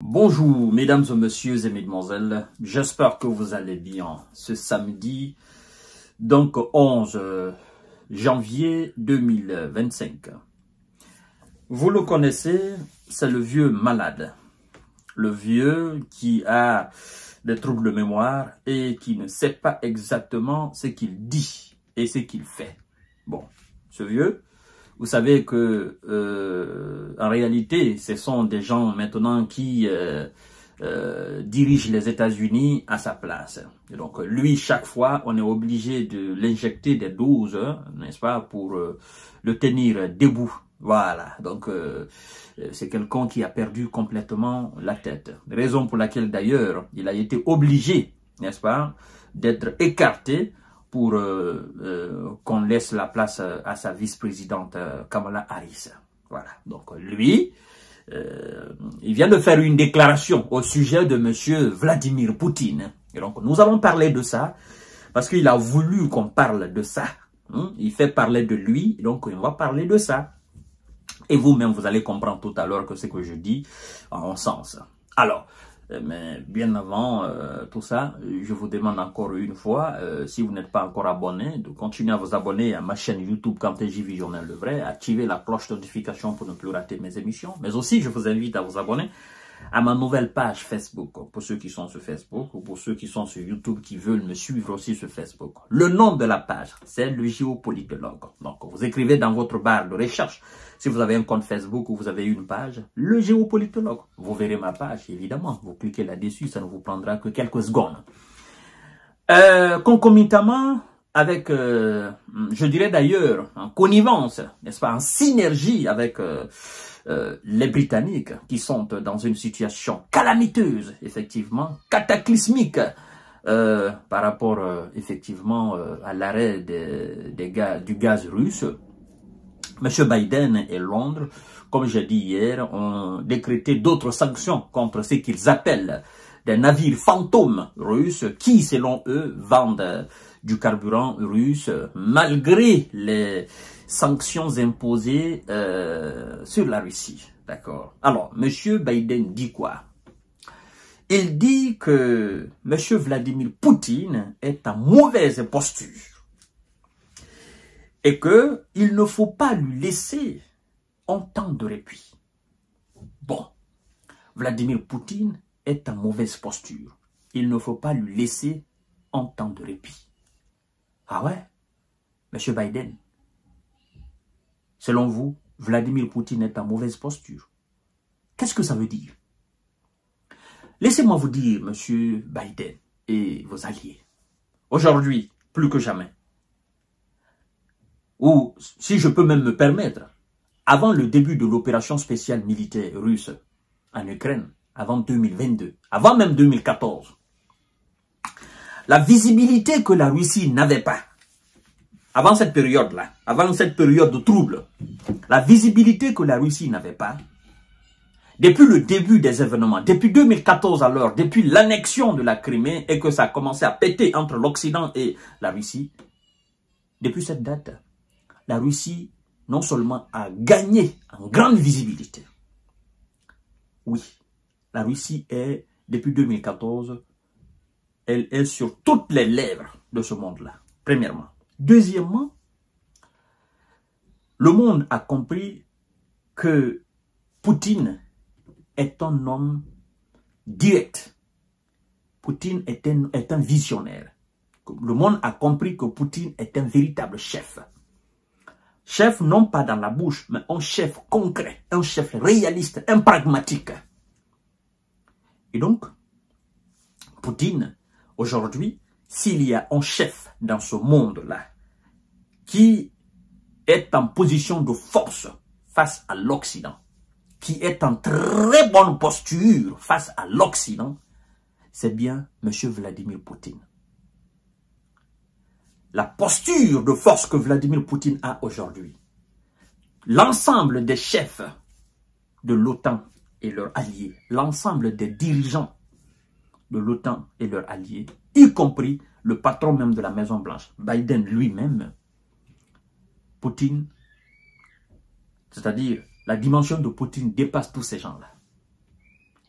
Bonjour mesdames et messieurs et mesdemoiselles, j'espère que vous allez bien ce samedi, donc 11 janvier 2025. Vous le connaissez, c'est le vieux malade, le vieux qui a des troubles de mémoire et qui ne sait pas exactement ce qu'il dit et ce qu'il fait. Bon, ce vieux, vous savez que en réalité, ce sont des gens maintenant qui dirigent les États-Unis à sa place. Et donc lui, chaque fois, on est obligé de l'injecter des doses, n'est-ce pas, pour le tenir debout. Voilà, donc c'est quelqu'un qui a perdu complètement la tête. Raison pour laquelle d'ailleurs, il a été obligé, n'est-ce pas, d'être écarté pour qu'on laisse la place à sa vice-présidente Kamala Harris. Voilà, donc lui, il vient de faire une déclaration au sujet de M. Vladimir Poutine. Et donc nous allons parler de ça, parce qu'il a voulu qu'on parle de ça. Il fait parler de lui, donc on va parler de ça. Et vous-même, vous allez comprendre tout à l'heure que ce que je dis a un sens. Alors, mais bien avant tout ça, je vous demande encore une fois, si vous n'êtes pas encore abonné, de continuer à vous abonner à ma chaîne YouTube Kanté JV Journal Le Vrai, activer la cloche de notification pour ne plus rater mes émissions. Mais aussi, je vous invite à vous abonner à ma nouvelle page Facebook, pour ceux qui sont sur Facebook ou pour ceux qui sont sur YouTube qui veulent me suivre aussi sur Facebook. Le nom de la page, c'est le géopolitologue. Donc, vous écrivez dans votre barre de recherche, si vous avez un compte Facebook ou vous avez une page, le géopolitologue. Vous verrez ma page, évidemment. Vous cliquez là-dessus, ça ne vous prendra que quelques secondes. Concomitamment, avec, je dirais d'ailleurs, en connivence, n'est-ce pas, en synergie avec les Britanniques qui sont dans une situation calamiteuse, effectivement, cataclysmique, par rapport, effectivement, à l'arrêt du gaz russe. M. Biden et Londres, comme j'ai dit hier, ont décrété d'autres sanctions contre ce qu'ils appellent des navires fantômes russes qui, selon eux, vendent du carburant russe malgré les sanctions imposées sur la Russie. D'accord. Alors, M. Biden dit quoi? Il dit que M. Vladimir Poutine est en mauvaise posture et qu'il ne faut pas lui laisser un temps de répit. Bon, Vladimir Poutine est en mauvaise posture. Il ne faut pas lui laisser un temps de répit. Ah ouais, M. Biden, selon vous, Vladimir Poutine est en mauvaise posture. Qu'est-ce que ça veut dire? Laissez-moi vous dire, M. Biden et vos alliés, aujourd'hui, plus que jamais, ou si je peux même me permettre, avant le début de l'opération spéciale militaire russe en Ukraine, avant 2022, avant même 2014, la visibilité que la Russie n'avait pas, avant cette période-là, avant cette période de trouble, la visibilité que la Russie n'avait pas, depuis le début des événements, depuis 2014 alors, depuis l'annexion de la Crimée et que ça a commencé à péter entre l'Occident et la Russie, depuis cette date, la Russie non seulement a gagné en grande visibilité. Oui, la Russie est, depuis 2014, elle est sur toutes les lèvres de ce monde-là, premièrement. Deuxièmement, le monde a compris que Poutine est un homme direct. Poutine est un visionnaire. Le monde a compris que Poutine est un véritable chef. Chef non pas dans la bouche, mais un chef concret, un chef réaliste, un pragmatique. Et donc, Poutine, aujourd'hui, s'il y a un chef dans ce monde-là qui est en position de force face à l'Occident, qui est en très bonne posture face à l'Occident, c'est bien M. Vladimir Poutine. La posture de force que Vladimir Poutine a aujourd'hui, l'ensemble des chefs de l'OTAN et leurs alliés, l'ensemble des dirigeants de l'OTAN et leurs alliés, y compris le patron même de la Maison-Blanche, Biden lui-même, Poutine, c'est-à-dire la dimension de Poutine dépasse tous ces gens-là.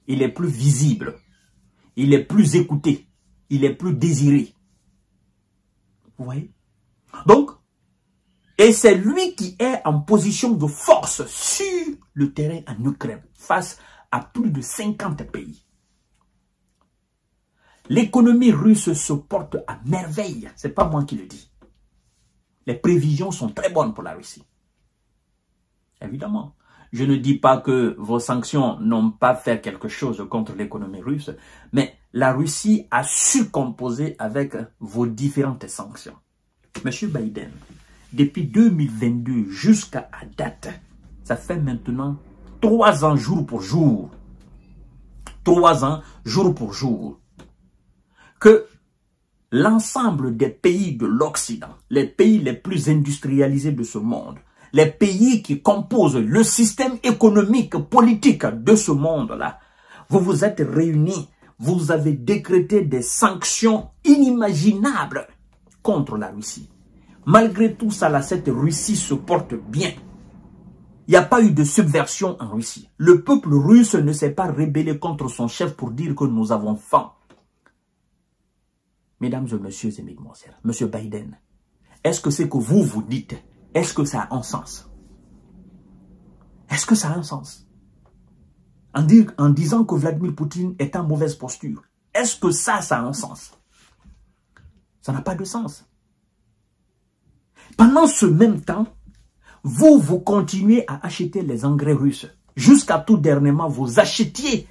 il est plus visible, il est plus écouté, il est plus désiré. Vous voyez? Donc, et c'est lui qui est en position de force sur le terrain en Ukraine, face à plus de 50 pays. L'économie russe se porte à merveille. Ce n'est pas moi qui le dis. Les prévisions sont très bonnes pour la Russie. Évidemment. Je ne dis pas que vos sanctions n'ont pas fait quelque chose contre l'économie russe, mais la Russie a su composer avec vos différentes sanctions. Monsieur Biden, depuis 2022 jusqu'à date, ça fait maintenant 3 ans jour pour jour. 3 ans jour pour jour. Que l'ensemble des pays de l'Occident, les pays les plus industrialisés de ce monde, les pays qui composent le système économique, politique de ce monde-là, vous vous êtes réunis, vous avez décrété des sanctions inimaginables contre la Russie. Malgré tout ça, là, cette Russie se porte bien. Il n'y a pas eu de subversion en Russie. Le peuple russe ne s'est pas rébellé contre son chef pour dire que nous avons faim. Mesdames et messieurs et mesdemoiselles, monsieur Biden, est-ce que c'est que vous vous dites, est-ce que ça a un sens? Est-ce que ça a un sens? En disant que Vladimir Poutine est en mauvaise posture, est-ce que ça a un sens? Ça n'a pas de sens. Pendant ce même temps, vous continuez à acheter les engrais russes. Jusqu'à tout dernièrement, vous achetiez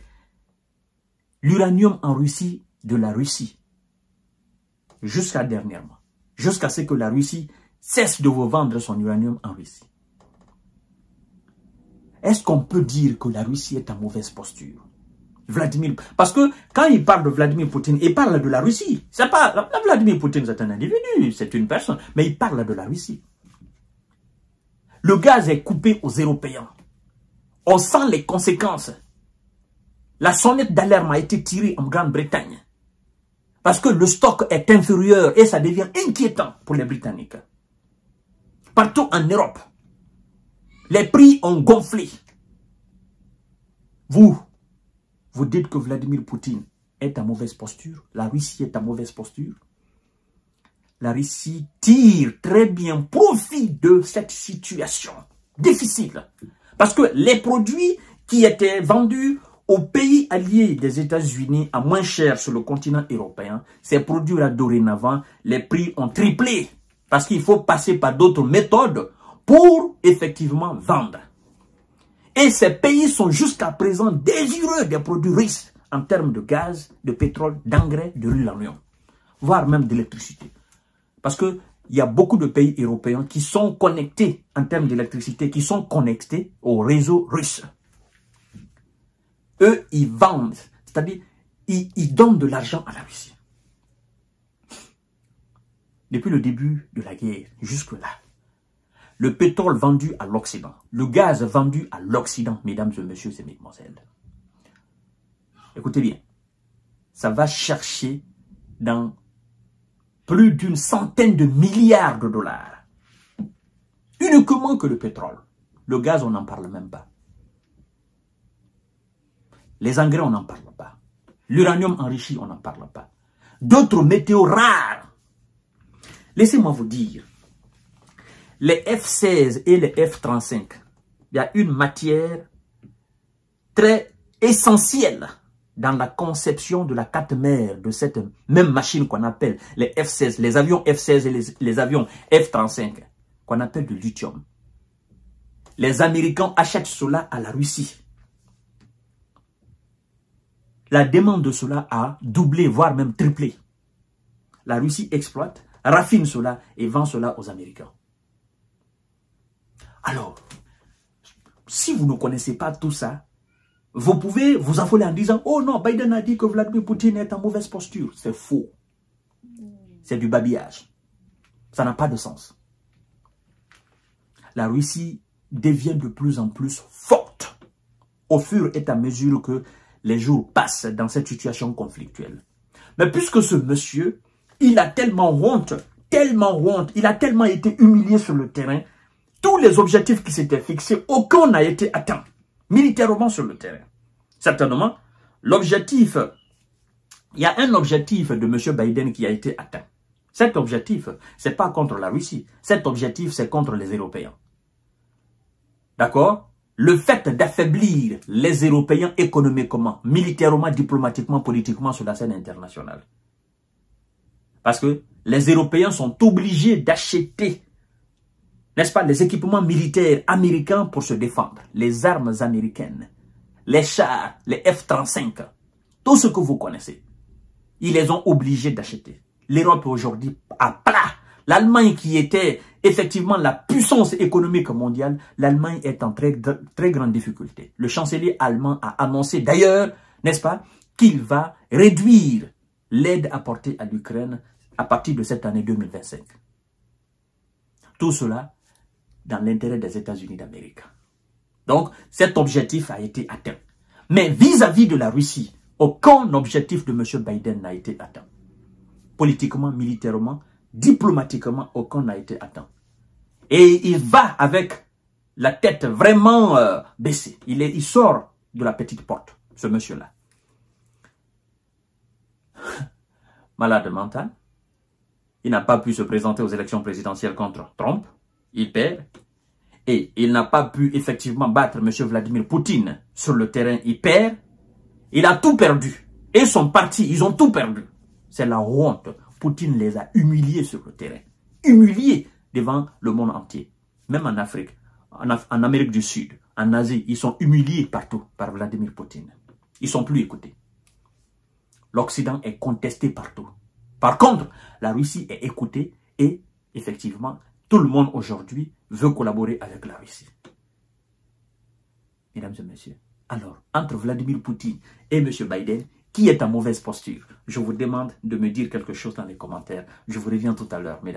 l'uranium en Russie de la Russie. Jusqu'à dernièrement. Jusqu'à ce que la Russie cesse de vous vendre son uranium en Russie. Est-ce qu'on peut dire que la Russie est en mauvaise posture? Vladimir, parce que quand il parle de Vladimir Poutine, il parle de la Russie. C'est pas Vladimir Poutine, c'est un individu, c'est une personne, mais il parle de la Russie. Le gaz est coupé aux Européens. On sent les conséquences. La sonnette d'alarme a été tirée en Grande-Bretagne. Parce que le stock est inférieur et ça devient inquiétant pour les Britanniques. Partout en Europe, les prix ont gonflé. Vous dites que Vladimir Poutine est en mauvaise posture. La Russie est en mauvaise posture. La Russie tire très bien profit de cette situation difficile. Parce que les produits qui étaient vendus aux pays alliés des États-Unis à moins cher sur le continent européen, ces produits-là dorénavant, les prix ont triplé. Parce qu'il faut passer par d'autres méthodes pour effectivement vendre. Et ces pays sont jusqu'à présent désireux des produits russes en termes de gaz, de pétrole, d'engrais, de l'uranium, voire même d'électricité. Parce qu'il y a beaucoup de pays européens qui sont connectés en termes d'électricité, qui sont connectés au réseau russe. Eux, ils vendent, c'est-à-dire, ils donnent de l'argent à la Russie. Depuis le début de la guerre, jusque-là, le pétrole vendu à l'Occident, le gaz vendu à l'Occident, mesdames et messieurs et mesdemoiselles. Écoutez bien, ça va chercher dans plus d'une centaine de milliards de dollars. Uniquement que le pétrole. Le gaz, on n'en parle même pas. Les engrais, on n'en parle pas. L'uranium enrichi, on n'en parle pas. D'autres météos rares. Laissez-moi vous dire, les F-16 et les F-35, il y a une matière très essentielle dans la conception de la carte mère de cette même machine qu'on appelle les F-16, les avions F-16 et les avions F-35, qu'on appelle du lithium. Les Américains achètent cela à la Russie. La demande de cela a doublé, voire même triplé. La Russie exploite, raffine cela et vend cela aux Américains. Alors, si vous ne connaissez pas tout ça, vous pouvez vous affoler en disant « Oh non, Biden a dit que Vladimir Poutine est en mauvaise posture. » C'est faux. C'est du babillage. Ça n'a pas de sens. La Russie devient de plus en plus forte au fur et à mesure que les jours passent dans cette situation conflictuelle. Mais puisque ce monsieur, il a tellement honte, il a tellement été humilié sur le terrain, tous les objectifs qui s'étaient fixés, aucun n'a été atteint, militairement sur le terrain. Certainement, l'objectif, il y a un objectif de M. Biden qui a été atteint. Cet objectif, ce n'est pas contre la Russie. Cet objectif, c'est contre les Européens. D'accord? Le fait d'affaiblir les Européens économiquement, militairement, diplomatiquement, politiquement sur la scène internationale. Parce que les Européens sont obligés d'acheter, n'est-ce pas, les équipements militaires américains pour se défendre. Les armes américaines, les chars, les F-35, tout ce que vous connaissez. Ils les ont obligés d'acheter. L'Europe aujourd'hui à plat. L'Allemagne qui était effectivement la puissance économique mondiale, l'Allemagne est en très grande difficulté. Le chancelier allemand a annoncé d'ailleurs, n'est-ce pas, qu'il va réduire l'aide apportée à l'Ukraine à partir de cette année 2025. Tout cela dans l'intérêt des États-Unis d'Amérique. Donc, cet objectif a été atteint. Mais vis-à-vis de la Russie, aucun objectif de M. Biden n'a été atteint. Politiquement, militairement, diplomatiquement, aucun n'a été atteint. Et il va avec la tête vraiment baissée. Il sort de la petite porte, ce monsieur-là. Malade mental. Il n'a pas pu se présenter aux élections présidentielles contre Trump. Il perd. Et il n'a pas pu effectivement battre M. Vladimir Poutine sur le terrain. Il perd. Il a tout perdu. Et son parti, ils ont tout perdu. C'est la honte. Poutine les a humiliés sur le terrain. Humiliés devant le monde entier. Même en Afrique, en Amérique du Sud, en Asie, ils sont humiliés partout par Vladimir Poutine. Ils ne sont plus écoutés. L'Occident est contesté partout. Par contre, la Russie est écoutée et effectivement, tout le monde aujourd'hui veut collaborer avec la Russie. Mesdames et messieurs, alors, entre Vladimir Poutine et M. Biden, qui est en mauvaise posture? Je vous demande de me dire quelque chose dans les commentaires. Je vous reviens tout à l'heure, mesdames.